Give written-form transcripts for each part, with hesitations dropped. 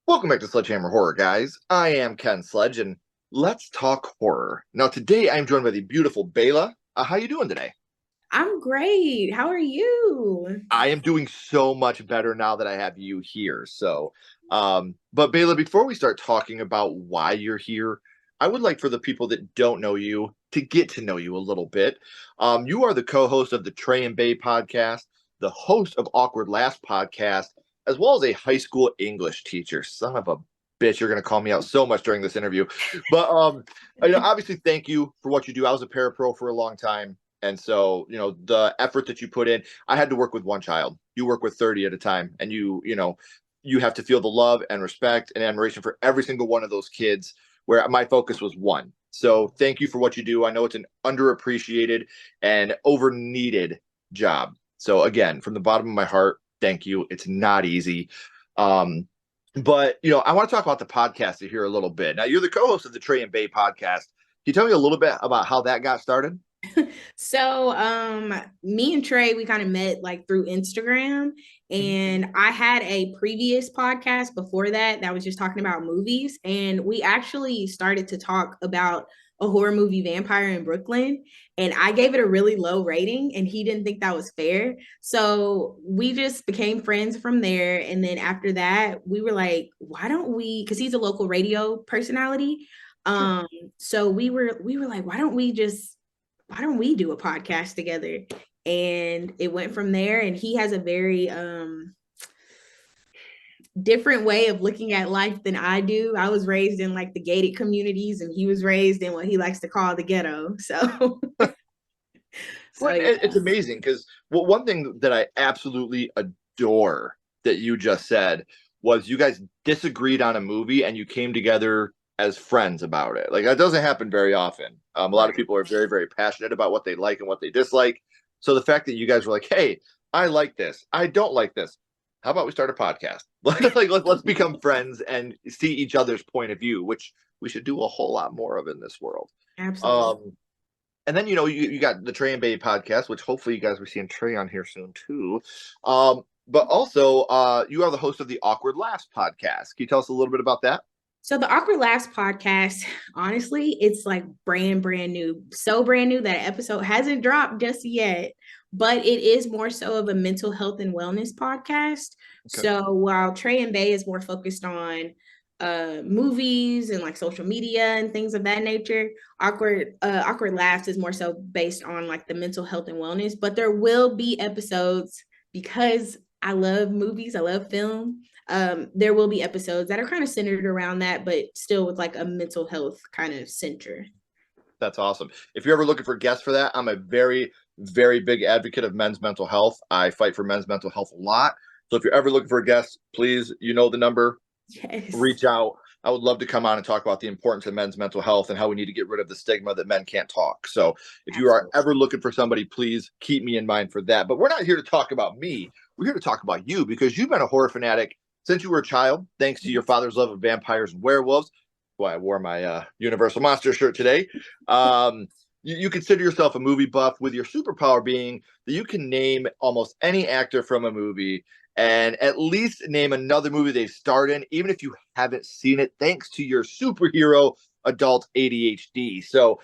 Welcome back to Sledgehammer Horror, guys. I am Ken Sledge, and let's talk horror. Now, today I'm joined by the beautiful Baela. How you doing today? I'm great. How are you? I am doing so much better now that I have you here. But Baela, before we start talking about why you're here, I would like for the people that don't know you to get to know you a little bit. You are the co-host of the Tre Bae podcast, the host of Awkward Last podcast, as well as a high school English teacher. Son of a bitch, you're going to call me out so much during this interview. Obviously, thank you for what you do. I was a parapro for a long time. And so, the effort that you put in, I had to work with one child. You work with 30 at a time, and you have to feel the love and respect and admiration for every single one of those kids, where my focus was one. So thank you for what you do. I know it's an underappreciated and over needed job. So again, from the bottom of my heart, thank you. It's not easy. But I want to talk about the podcast here a little bit. Now, you're the co-host of the Tre Bae podcast. Can you tell me a little bit about how that got started? Me and Trey, we kind of met like through Instagram, and I had a previous podcast before that was just talking about movies, and we actually started to talk about a horror movie, Vampire in Brooklyn, and I gave it a really low rating, and he didn't think that was fair. So we just became friends from there, and then after that, we were like, why don't we? Because he's a local radio personality. Sure. Um, so we were like, why don't we do a podcast together? And it went from there. And he has a very different way of looking at life than I do. I was raised in like the gated communities, and he was raised in what he likes to call the ghetto. So, so Well, yeah. it's amazing because one thing that I absolutely adore that you just said was you guys disagreed on a movie and you came together as friends about it. Like that doesn't happen very often. A lot of Right. people are very, very passionate about what they like and what they dislike. So the fact that you guys were like, "Hey, I like this. I don't like this. How about we start a podcast? Like let's become friends and see each other's point of view, which we should do a whole lot more of in this world." Absolutely. Um, and then you got the Trey and Bay podcast, which hopefully you guys are seeing Trey on here soon too. But also you are the host of the Awkward Last podcast. Can you tell us a little bit about that? So the Awkward Laughs podcast, honestly, it's like brand new, so brand new that episode hasn't dropped just yet, but it is more so of a mental health and wellness podcast. Okay. So while Trey and Bay is more focused on movies and like social media and things of that nature, Awkward Laughs is more so based on like the mental health and wellness. But there will be episodes because I love movies, I love film. There will be episodes that are kind of centered around that, but still with like a mental health kind of center. That's awesome. If you're ever looking for guests for that, I'm a very, very big advocate of men's mental health. I fight for men's mental health a lot. So if you're ever looking for a guest, please, you know the number, Yes, reach out. I would love to come on and talk about the importance of men's mental health and how we need to get rid of the stigma that men can't talk. So if you are absolutely. ever looking for somebody, please keep me in mind for that. But we're not here to talk about me. We're here to talk about you because you've been a horror fanatic since you were a child, thanks to your Yes. father's love of vampires and werewolves. Why I wore my Universal Monster shirt today. You consider yourself a movie buff with your superpower being that you can name almost any actor from a movie and at least name another movie they've starred in, even if you haven't seen it, thanks to your superhero adult ADHD. So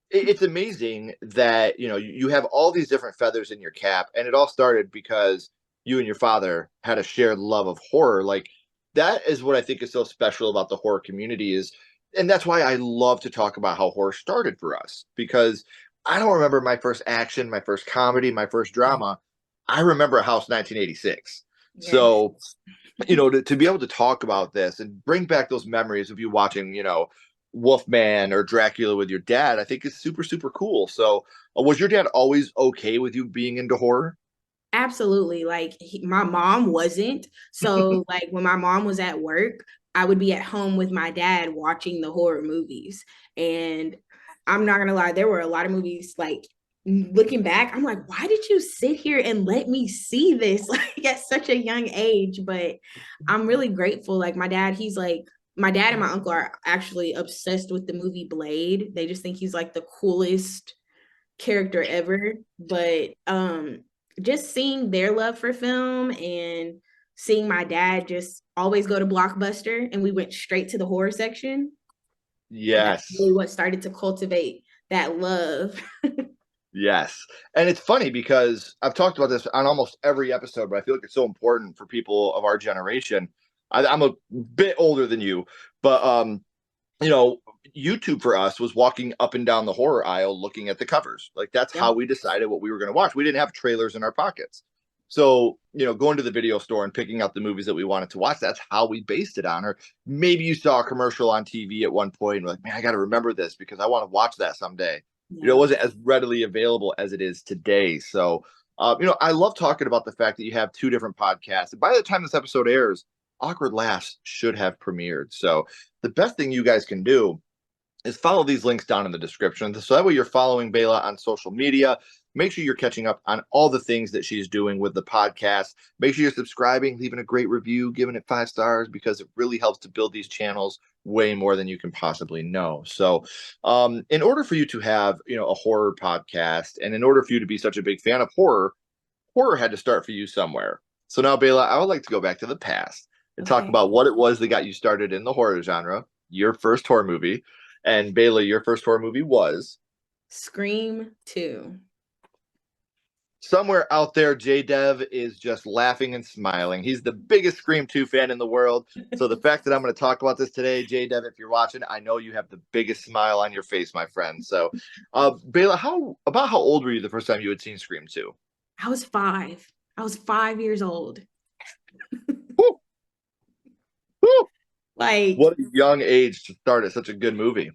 it's amazing that you have all these different feathers in your cap, and it all started because you and your father had a shared love of horror. Like that is what I think is so special about the horror community is, and that's why I love to talk about how horror started for us because I don't remember my first action, my first comedy, my first drama. I remember House 1986. Yes. So, to be able to talk about this and bring back those memories of you watching, Wolfman or Dracula with your dad, I think is super, super cool. So, was your dad always okay with you being into horror? Absolutely. Like my mom wasn't. So like when my mom was at work, I would be at home with my dad watching the horror movies. And I'm not gonna lie, there were a lot of movies like looking back, I'm like, why did you sit here and let me see this like at such a young age? But I'm really grateful. Like my dad and my uncle are actually obsessed with the movie Blade. They just think he's like the coolest character ever. But just seeing their love for film and seeing my dad just always go to Blockbuster and we went straight to the horror section. That's Yes. really what started to cultivate that love. Yes. And it's funny because I've talked about this on almost every episode, but I feel like it's so important for people of our generation. I'm a bit older than you, but you know, YouTube for us was walking up and down the horror aisle looking at the covers. Like that's Yeah. how we decided what we were going to watch. We didn't have trailers in our pockets. So, you know, going to the video store and picking out the movies that we wanted to watch, that's how we based it on. Or maybe you saw a commercial on TV at one point and were like, man, I got to remember this because I want to watch that someday. You know, it Yeah. wasn't as readily available as it is today. So, you know, I love talking about the fact that you have two different podcasts. And by the time this episode airs, Awkward Laughs should have premiered. So, the best thing you guys can do is follow these links down in the description. So that way you're following Baela on social media. Make sure you're catching up on all the things that she's doing with the podcast. Make sure you're subscribing, leaving a great review, giving it 5 stars because it really helps to build these channels way more than you can possibly know. So, in order for you to have, you know, a horror podcast, and in order for you to be such a big fan of horror, horror had to start for you somewhere. So now, Baela, I would like to go back to the past and talk Okay. about what it was that got you started in the horror genre, your first horror movie. And Baela, your first horror movie was Scream 2. somewhere out there. J Dev is just laughing and smiling. He's the biggest Scream 2 fan in the world. So the fact that I'm going to talk about this today, J Dev, if you're watching, I know you have the biggest smile on your face, my friend. So, Baela, how old were you the first time you had seen Scream 2? I was 5. I was 5 years old. Woo, woo. Like, What a young age to start at such a good movie.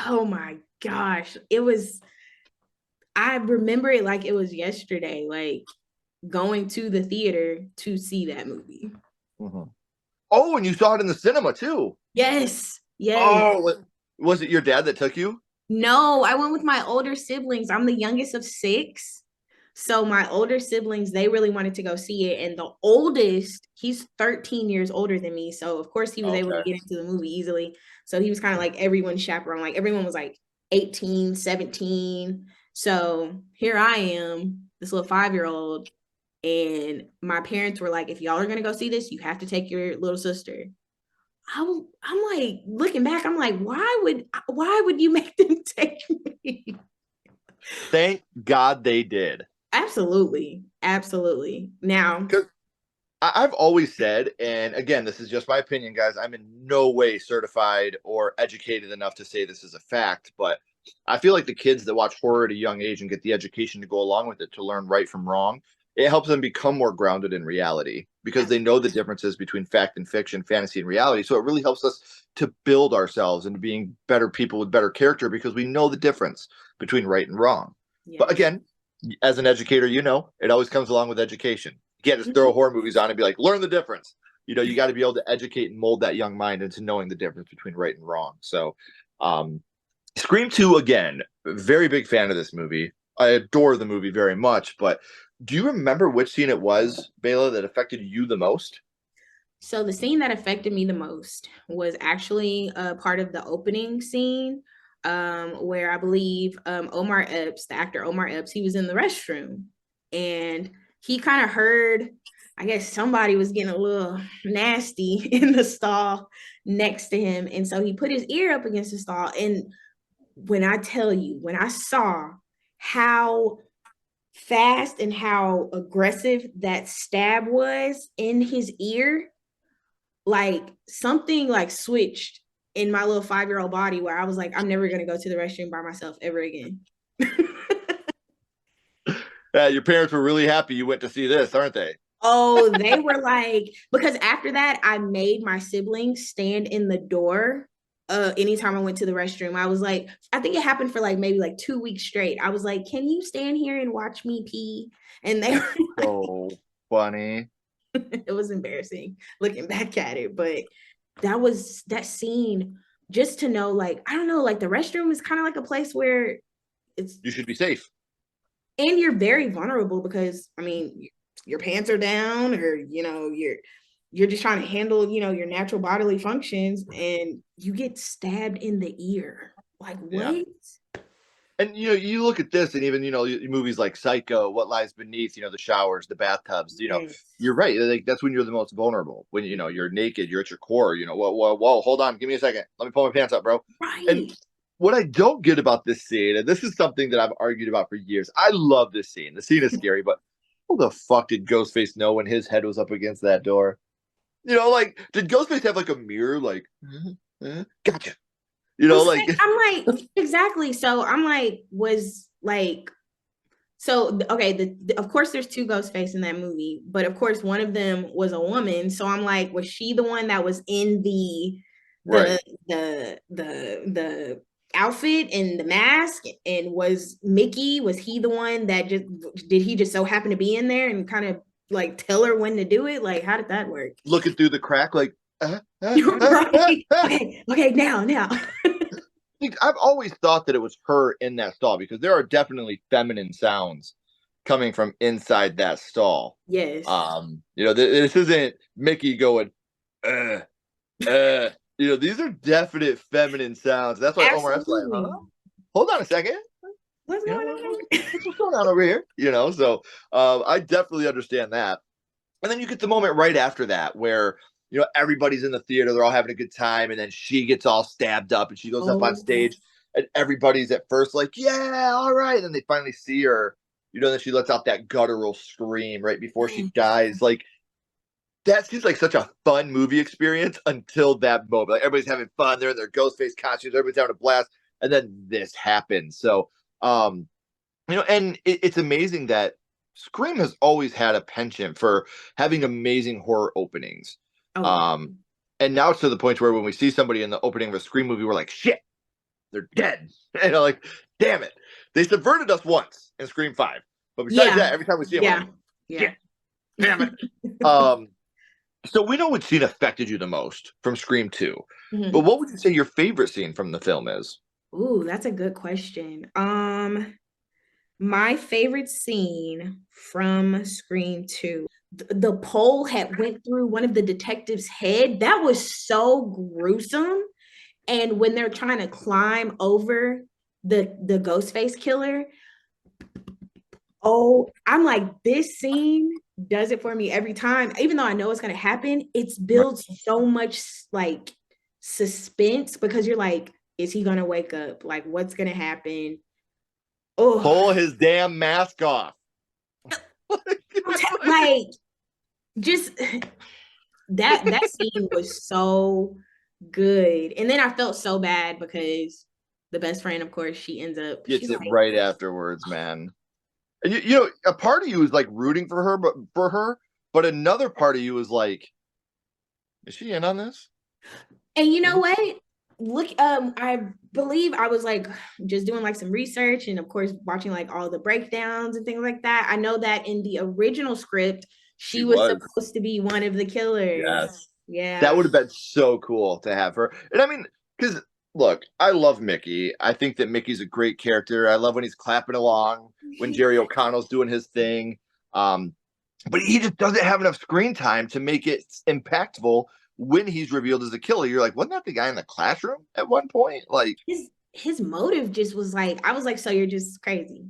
oh my gosh. I remember it like it was yesterday, like going to the theater to see that movie. Mhm. Oh, and you saw it in the cinema too. Yes. Yes. Oh, was it your dad that took you? No, I went with my older siblings. I'm the youngest of 6. So my older siblings, they really wanted to go see it. And the oldest, he's 13 years older than me. So of course he was able to Okay. get into the movie easily. So he was kind of like everyone's chaperone. Like everyone was like 18, 17. So here I am, this little 5-year-old. And my parents were like, if y'all are gonna go see this, you have to take your little sister. I'm like looking back, I'm like, why would you make them take me? Thank God they did. Absolutely. Absolutely. Now, Because I've always said, and again, this is just my opinion, guys. I'm in no way certified or educated enough to say this is a fact, but I feel like the kids that watch horror at a young age and get the education to go along with it to learn right from wrong, it helps them become more grounded in reality because they know the differences between fact and fiction, fantasy and reality. So it really helps us to build ourselves into being better people with better character because we know the difference between right and wrong. But yes. again, as an educator, you know, it always comes along with education. You can't just throw horror movies on and be like, learn the difference. You know, you got to be able to educate and mold that young mind into knowing the difference between right and wrong. So, Scream 2, again, very big fan of this movie. I adore the movie very much. But do you remember which scene it was, Baela, that affected you the most? So the scene that affected me the most was actually a part of the opening scene, where I believe Omar Epps, the actor Omar Epps, he was in the restroom and he kind of heard, I guess somebody was getting a little nasty in the stall next to him. And so he put his ear up against the stall. And when I tell you, when I saw how fast and how aggressive that stab was in his ear, like something like switched in my little 5-year-old body where I was like, I'm never gonna go to the restroom by myself ever again. Your parents were really happy you went to see this, aren't they? Oh, they were like, because after that, I made my siblings stand in the door. Anytime I went to the restroom, I was like, I think it happened for like maybe like 2 weeks straight. I was like, can you stand here and watch me pee? And they That's were like, so funny. it was embarrassing looking back at it, but that scene, just to know, like, I don't know, like the restroom is kind of like a place where it's, You should be safe. and you're very vulnerable because I mean your pants are down, or you're just trying to handle your natural bodily functions, and you get stabbed in the ear. Like Yeah. what? And you look at this, and even movies like Psycho, What Lies Beneath, the showers, the bathtubs. Yes. You're right. Like that's when you're the most vulnerable. When you're naked, you're at your core. Whoa, whoa, whoa, hold on, give me a second. Let me pull my pants up, bro. And Right. what I don't get about this scene, and this is something that I've argued about for years. I love this scene. The scene is scary, but who the fuck did Ghostface know when his head was up against that door? Like, did Ghostface have like a mirror? Like, gotcha. Like I'm like, exactly. So I'm like, was like, so okay, of course there's two Ghostface in that movie, but of course one of them was a woman. So I'm like, was she the one that was in right. the the outfit and the mask? And was he the one that did he just so happen to be in there and kind of like tell her when to do it? Like, how did that work? Looking through the crack, like, Right. Okay, now. I've always thought that it was her in that stall because there are definitely feminine sounds coming from inside that stall. Yes. This isn't Mickey going, uh, these are definite feminine sounds. That's why Omar F's like, huh? Absolutely. Hold on a second. What's You know, going what, on? what's going on over here? So I definitely understand that. And then you get the moment right after that where everybody's in the theater, they're all having a good time, and then she gets all stabbed up and she goes up on Oh, stage, and everybody's at first like, yeah, all right. And then they finally see her, then she lets out that guttural scream right before she dies. Like that seems like such a fun movie experience until that moment. Like everybody's having fun, they're in their ghost face costumes, everybody's having a blast, and then this happens. So and it's amazing that Scream has always had a penchant for having amazing horror openings. oh yeah. Um, and now it's to the point where when we see somebody in the opening of a Scream movie, we're like, shit, they're dead. Like, damn it. They subverted us once in Scream 5. But besides Yeah. that, every time we see them, we're Yeah. like, Yeah. shit, damn it. Um, so we know which scene affected you the most from Scream 2. But Mhm. what would you say your favorite scene from the film is? Ooh, that's a good question. My favorite scene from Scream 2, the pole had went through one of the detectives' head. That was so gruesome. And when they're trying to climb over the Ghostface killer, oh, I'm like, this scene does it for me every time. Even though I know it's gonna happen, it's built so much like suspense because you're like, is he gonna wake up? Like, what's gonna happen? Oh, Pull his damn mask off. like just that scene was so good. And then I felt so bad because the best friend, of course, she ends up, Gets she's it like, right afterwards, man. And a part of you is like rooting for her, but another part of you is like, is she in on this? and you know what? Look, I believe I was like just doing like some research and of course watching like all the breakdowns and things like that. I know that in the original script, She she was was. supposed to be one of the killers. Yes. That Yeah. would have been so cool to have her. And I mean, because look, I love Mickey. I think that Mickey's a great character. I love when he's clapping along, when Jerry O'Connell's doing his thing. Um, but he just doesn't have enough screen time to make it impactful when he's revealed as a killer. You're like, wasn't that the guy in the classroom at one point? Like, His motive just was like, I was like, so you're just crazy.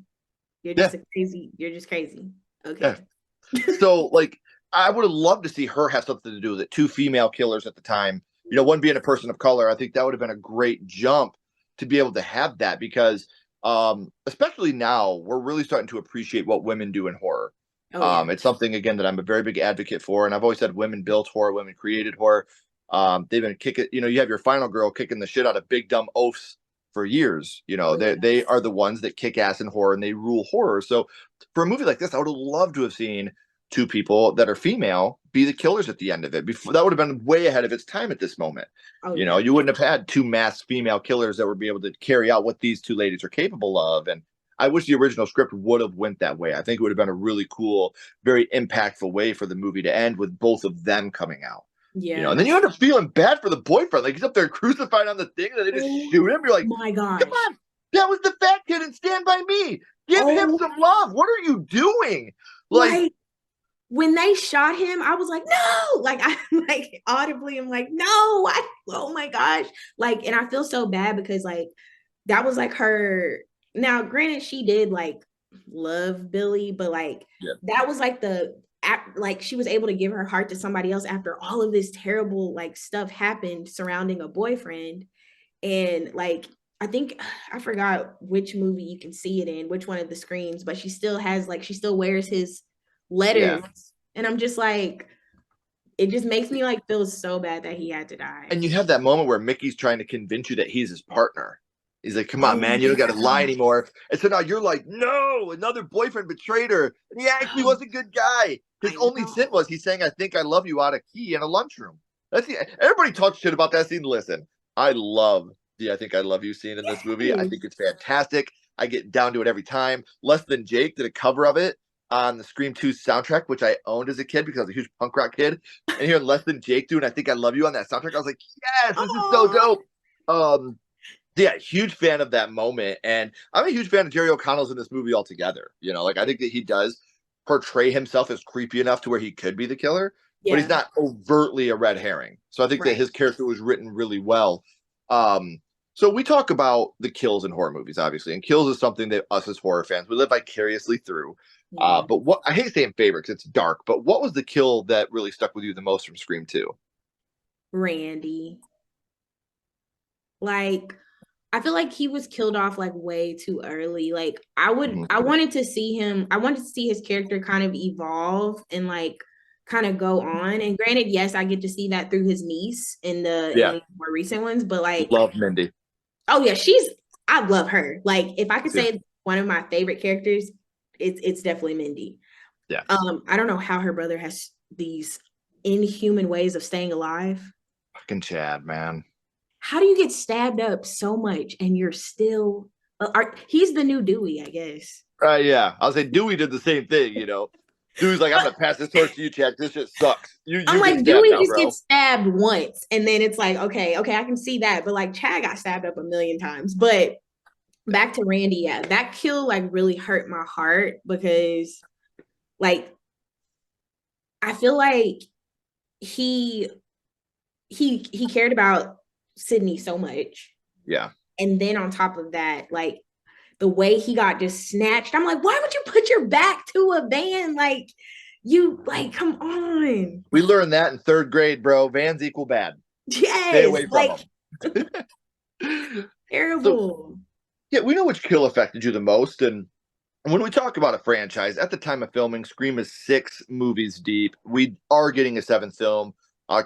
yeah, You're just crazy. yeah. Okay. So, like, I would have loved to see her have something to do with it. Two female killers at the time, one being a person of color. I think that would have been a great jump to be able to have that because, especially now, we're really starting to appreciate what women do in horror. Oh yeah. It's something again that I'm a very big advocate for, and I've always said women built horror, women created horror. They've been kicking. You have your final girl kicking the shit out of big dumb oafs for years. Oh They yes. are the ones that kick ass in horror and they rule horror. So for a movie like this, I would have loved to have seen two people that are female be the killers at the end of it. Before that would have been way ahead of its time at this moment. Oh yeah. You wouldn't have had two masked female killers that would be able to carry out what these two ladies are capable of. And I wish the original script would have went that way. I think it would have been a really cool, very impactful way for the movie to end with both of them coming out. Yeah. And then you end up feeling bad for the boyfriend. Like he's up there crucified on the thing and they just Oh shoot him. You're like, my come gosh. on, that was the fat kid in Stand By Me. Give him Oh, some love. What are you doing? Like, like when they shot him, I was like, no, like I like audibly, I'm like, no, oh my gosh. Like, and I feel so bad because like that was like her, now granted she did like love Billy, but like Yeah. that was like like she was able to give her heart to somebody else after all of this terrible like stuff happened surrounding a boyfriend. And like I think I forgot which movie you can see it in, which one of the screens, but she still has like she still wears his Yeah. letters. And I'm just like, it just makes me like feel so bad that he had to die. And you have that moment where Mickey's trying to convince you that he's his partner. He's like, come on, Oh man, you don't got to yeah. lie anymore. And so now you're like, no, another boyfriend betrayed her. And he actually was a good guy. His I only sin know. was he's saying, I think I love you out of key in a lunchroom. Everybody talks shit about that scene. Listen, I love the I think I love you scene in this movie. I think Yes. it's fantastic. I get down to it every time. Less Than Jake did a cover of it on the Scream 2 soundtrack, which I owned as a kid because I was a huge punk rock kid. And hearing Less Than Jake doing I Think I Love You on that soundtrack, I was like, yes, this is so Oh, dope. Um, yeah, huge fan of that moment. And I'm a huge fan of Jerry O'Connell's in this movie altogether. You know, like I think that he does portray himself as creepy enough to where he could be the killer, but he's yeah, not overtly a red herring. So I think that right. his character was written really well. Um, so we talk about the kills in horror movies, obviously, and kills is something that us as horror fans we live vicariously through. Yeah. But what I hate saying favorite because it's dark, but what was the kill that really stuck with you the most from Scream 2? Randy. Like I feel like he was killed off like way too early. Like Mhm. I wanted to see him, I wanted to see his character kind of evolve and like kind of go on. And granted, yes, I get to see that through his niece in Yeah, the more recent ones, but like, love Mindy. oh yeah, I love her. Like if I could Yeah, say one of my favorite characters, it's definitely Mindy. yeah, I don't know how her brother has these inhuman ways of staying alive. fucking Chad, man. How do you get stabbed up so much and you're still he's the new Dewey, I guess. Yeah, I'll say Dewey did the same thing. You know, Dewey's like, I'm But gonna pass this torch to you, Chad. This shit sucks. I'm You get like, stabbed Dewey now, just bro. gets stabbed once, and then it's like, okay, I can see that. But like Chad got stabbed up a million times. But back to Randy, yeah, that kill like really hurt my heart because like I feel like he he cared about Sydney so much. Yeah, And then on top of that, like the way he got just snatched, I'm like, why would you put your back to a van? Like, you, like, come on. we learned that in third grade, bro. Vans equal bad. Stay Yes, away from like, them. So terrible. yeah, we know which kill affected you the most, and when we talk about a franchise, at the time of filming, Scream is 6 movies deep. We are getting a seventh film.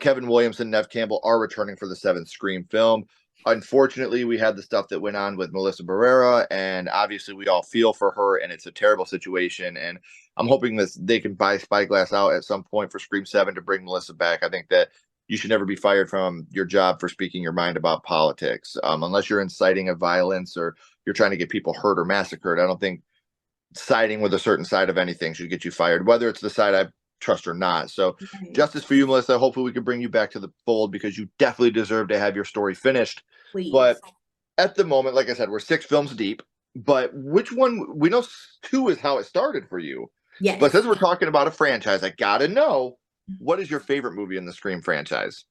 Kevin Williamson, Nev Campbell are returning for the seventh Scream film. Unfortunately, we had the stuff that went on with Melissa Barrera, and obviously, we all feel for her, and it's a terrible situation. And I'm hoping that they can buy Spyglass out at some point for Scream 7 to bring Melissa back. I think that you should never be fired from your job for speaking your mind about politics, unless you're inciting a violence or you're trying to get people hurt or massacred. I don't think siding with a certain side of anything should get you fired, whether it's the side I trust or not. So, Right. justice for you, Melissa. Hopefully, we can bring you back to the fold because you definitely deserve to have your story finished. Please. But at the moment, like I said, we're 6 films deep. But which one? We know 2 is how it started for you. But Yes. since we're talking about a franchise, I gotta know what is your favorite movie in the Scream franchise?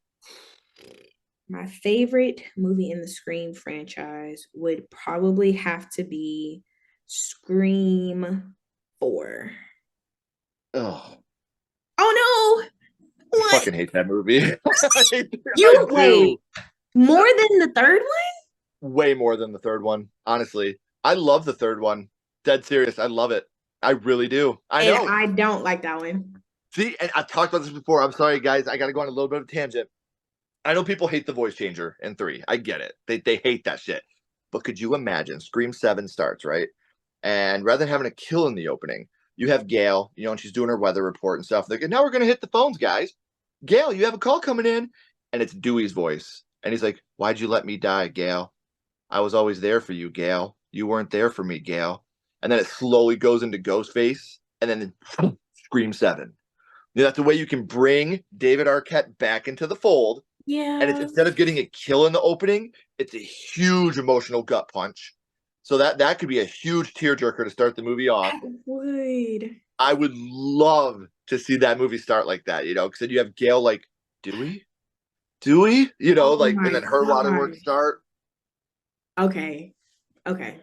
My favorite movie in the Scream franchise would probably have to be Scream 4. Oh, Oh no! I What? fucking hate that movie. I You do. wait more than the third one? Way more than the third one. Honestly, I love the third one. Dead serious. I love it. I really do. I And know. I don't like that one. See, and I've talked about this before. I'm sorry, guys. I got to go on a little bit of a tangent. I know people hate the voice changer in 3. I get it. They hate that shit. But could you imagine? Scream 7 starts, right? And rather than having a kill in the opening, you have Gail, you know, and she's doing her weather report and stuff. They're like, now we're going to hit the phones, guys. Gail, you have a call coming in. And it's Dewey's voice. And he's like, why'd you let me die, Gail? I was always there for you, Gail. You weren't there for me, Gail. And then it slowly goes into Ghostface, and then Scream 7. You know, that's the way you can bring David Arquette back into the fold. And it's Yeah, instead of getting a kill in the opening, it's a huge emotional gut punch. So that could be a huge tearjerker to start the movie off. I would. I would love to see that movie start like that, you know, because then you have Gail like, Dewey? Dewey? You know, Oh like, and my then her waterworks gosh. start. Okay. Okay.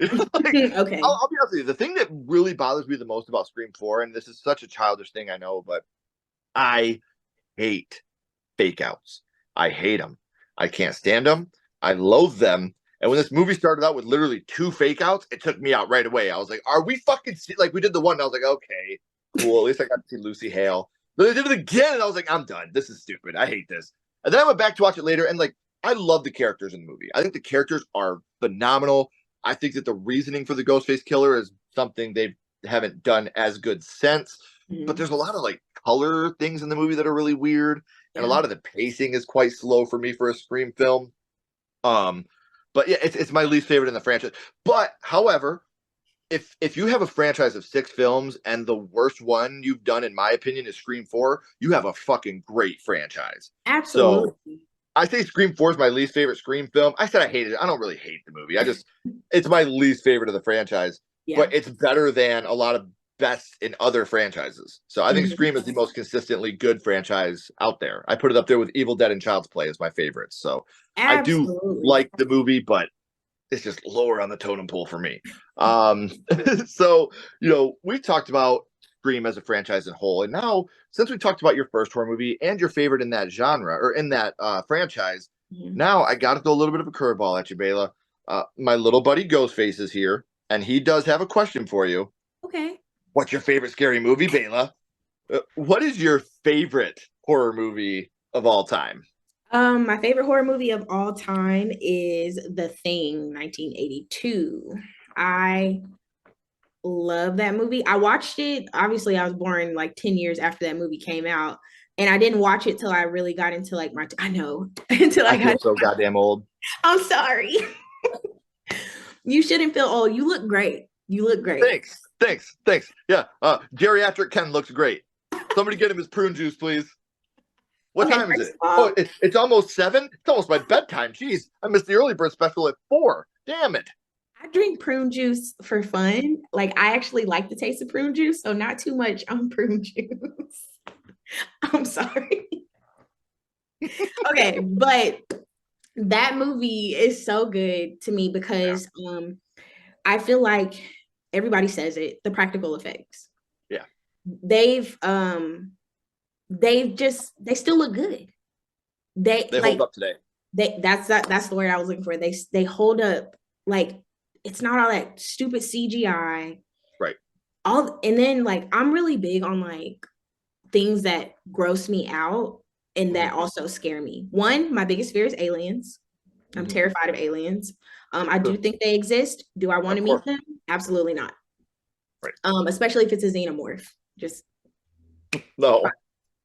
Like, Okay. I'll be honest with you. The thing that really bothers me the most about Scream 4, and this is such a childish thing, I know, but I hate fake outs. I hate them. I can't stand them. I loathe them. And when this movie started out with literally 2 fake outs, it took me out right away. I was like, are we fucking like we did the one? And I was like, okay, cool. At least I got to see Lucy Hale. But they did it again, and I was like, I'm done. This is stupid. I hate this. And then I went back to watch it later, and like I love the characters in the movie. I think the characters are phenomenal. I think that the reasoning for the Ghostface killer is something they haven't done as good since. But Mhm. there's a lot of like color things in the movie that are really weird, and a Yeah. lot of the pacing is quite slow for me for a Scream film. Um, but yeah, it's my least favorite in the franchise. But however, if you have a franchise of 6 films and the worst one you've done, in my opinion, is Scream 4, you have a fucking great franchise. So Absolutely. I say Scream 4 is my least favorite Scream film. I said I hated it. I don't really hate the movie. It's my least favorite of the franchise, Yeah. but it's better than a lot of best in other franchises. So I think Mhm. Scream is the most consistently good franchise out there. I put it up there with Evil Dead and Child's Play as my favorites. So I do Absolutely. like the movie, but it's just lower on the totem pole for me. Um, so we've talked about Scream as a franchise in whole, and now since we talked about your first horror movie and your favorite in that genre or in that franchise, Mhm. now I got to throw a little bit of a curveball at you, Baela. My little buddy Ghostface is here, and he does have a question for you. Okay. What's your favorite scary movie, Baela? What is your favorite horror movie of all time? My favorite horror movie of all time is The Thing, 1982. I love that movie. I watched it. Obviously, I was born like 10 years after that movie came out. And I didn't watch it till I really got into like I know, until I I got, feel so goddamn old. I'm sorry. You shouldn't feel old. You look great. You look great. Thanks. Yeah, geriatric Ken looks great. Somebody get him his prune juice, please. What Okay, time is first it? of Oh, all, it's almost 7. It's almost my bedtime. Jeez, I missed the early bird special at 4. Damn it. I drink prune juice for fun. Like I actually like the taste of prune juice, so not too much on prune juice. I'm sorry. Okay, but that movie is so good to me Yeah, because I feel like everybody says it, the practical effects. yeah. They've um they still look good. They They hold like up today. that's the word I was looking for. They hold up like it's not all that stupid CGI. Right. All and then like I'm really big on like things that gross me out and Mm-hmm. that also scare me. One, my biggest fear is aliens. I'm Mm-hmm. terrified of aliens. I do Sure. think they exist. Do I want Of to meet course. them? Absolutely not. Right. Especially if it's a xenomorph. Just No.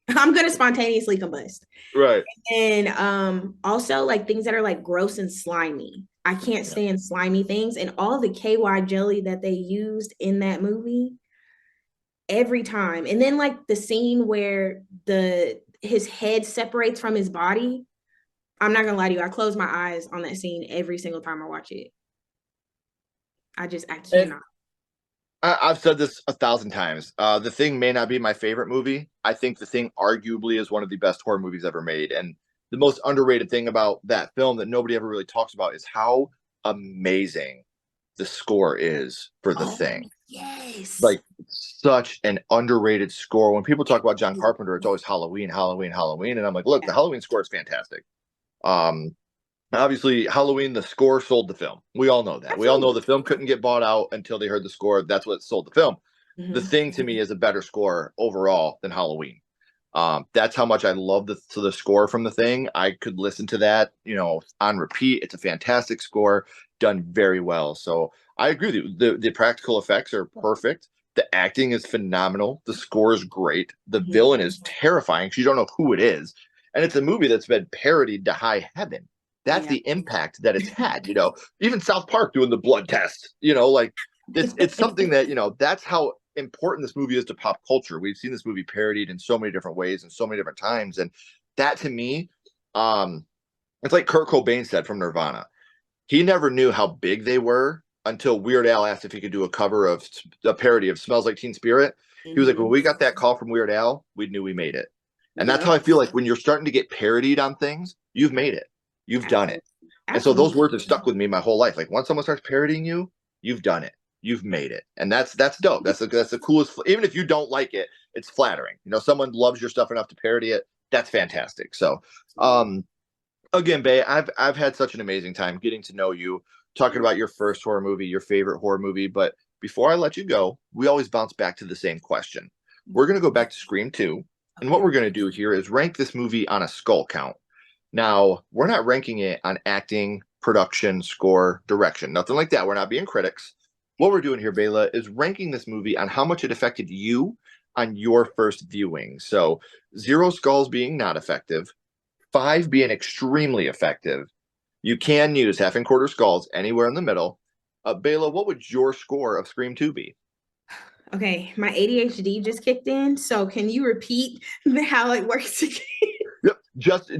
I'm gonna spontaneously combust. Right. And also like things that are like gross and slimy. I can't Yeah. stand slimy things. And all the KY jelly that they used in that movie every time. And then like the scene where the his head separates from his body. I'm not gonna lie to you. I close my eyes on that scene every single time I watch it. I And cannot. I've said this 1,000 times. The Thing may not be my favorite movie. I think The Thing arguably is one of the best horror movies ever made. And the most underrated thing about that film that nobody ever really talks about is how amazing the score is for The Oh Thing. yes. Like such an underrated score. When people talk about John Carpenter, it's always Halloween, Halloween, Halloween, and I'm like, look, Yeah. the Halloween score is fantastic. Um, Obviously, Halloween, the score sold the film. We all know that. We all know Absolutely. the film couldn't get bought out until they heard the score. That's what sold the film. The Mhm. Thing to me is a better score overall than Halloween. That's how much I love the score from The Thing. I could listen to that, on repeat. It's a fantastic score, done very well. So I agree with you. The practical effects are perfect. The acting is phenomenal. The score is great. The Mhm. villain is terrifying because you don't know who it is, and it's a movie that's been parodied to high heaven. That's Yeah. the impact that it's had. Even South Park doing the blood test. Like it's something that that's how important this movie is to pop culture. We've seen this movie parodied in so many different ways and so many different times, and that to me, um, it's like Kurt Cobain said from Nirvana. He never knew how big they were until Weird Al asked if he could do a parody of "Smells Like Teen Spirit." He was like, "When Mhm. we got that call from Weird Al, we knew we made it." And that's how Yep. I feel like when you're starting to get parodied on things, you've made it, you've done Absolutely. it. And so those Absolutely. words have stuck with me my whole life. Like once someone starts parodying you, you've done it. You've made it. And that's dope. That's the coolest. Even if you don't like it, it's flattering. You know, someone loves your stuff enough to parody it. That's fantastic. So, again, Bae, I've had such an amazing time getting to know you, talking about your first horror movie, your favorite horror movie. But before I let you go, we always bounce back to the same question. We're going to go back to Scream 2. And what we're going to do here is rank this movie on a skull count. Now, we're not ranking it on acting, production, score, direction, nothing like that. We're not being critics. What we're doing here, Baela, is ranking this movie on how much it affected you on your first viewing. So 0 skulls being not effective, 5 being extremely effective. You can use half and quarter skulls anywhere in the middle. Baela, what would your score of Scream 2 be? Okay, my ADHD just kicked in. So can you repeat how it works again? Yep.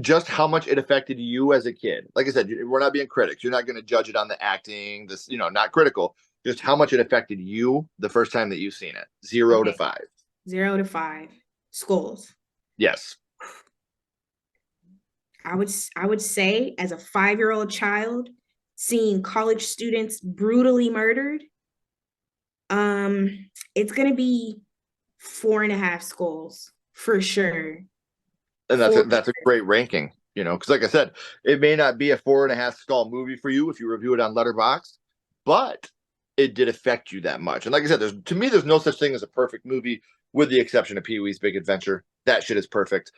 Just how much it affected you as a kid. Like I said, we're not being critics. You're not going to judge it on the acting, this, not critical. Just how much it affected you the first time that you've seen it. 0 to Okay, 5. 0 to 5. Skulls. Yes. I would say as a 5-year-old child, seeing college students brutally murdered, it's gonna be 4.5 skulls for sure. And that's Four. that's a great ranking, because like I said, it may not be a 4.5 skull movie for you if you review it on Letterboxd, but it did affect you that much. And like I said, there's no such thing as a perfect movie, with the exception of Pee-wee's Big Adventure. That shit is perfect.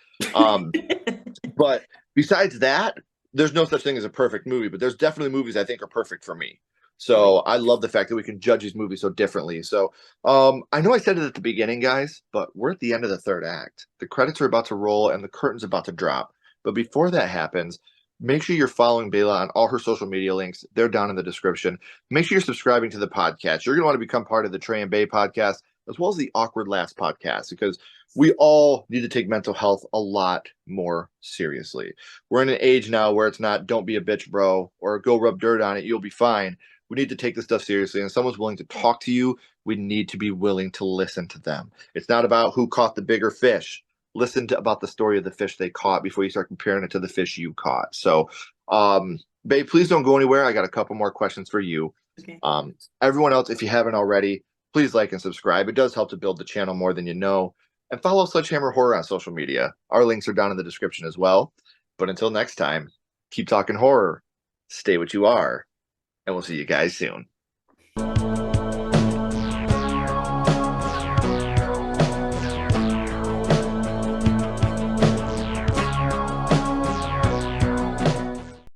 But besides that, there's no such thing as a perfect movie, but there's definitely movies I think are perfect for me. So I love the fact that we can judge these movies so differently. So I know I said it at the beginning, guys, but we're at the end of the third act. The credits are about to roll and the curtain's about to drop. But before that happens, make sure you're following Baela on all her social media links. They're down in the description. Make sure you're subscribing to the podcast. You're going to want to become part of the Tre and Bae podcast, as well as the Awkward Last podcast, because we all need to take mental health a lot more seriously. We're in an age now where it's not "don't be a bitch, bro," or "go rub dirt on it, you'll be fine." We need to take this stuff seriously. And if someone's willing to talk to you, we need to be willing to listen to them. It's not about who caught the bigger fish. Listen about the story of the fish they caught before you start comparing it to the fish you caught. So, Babe, please don't go anywhere. I got a couple more questions for you. Okay. Everyone else, if you haven't already, please like and subscribe. It does help to build the channel more than you know. And follow Sledgehammer Horror on social media. Our links are down in the description as well. But until next time, keep talking horror, stay what you are, and we'll see you guys soon.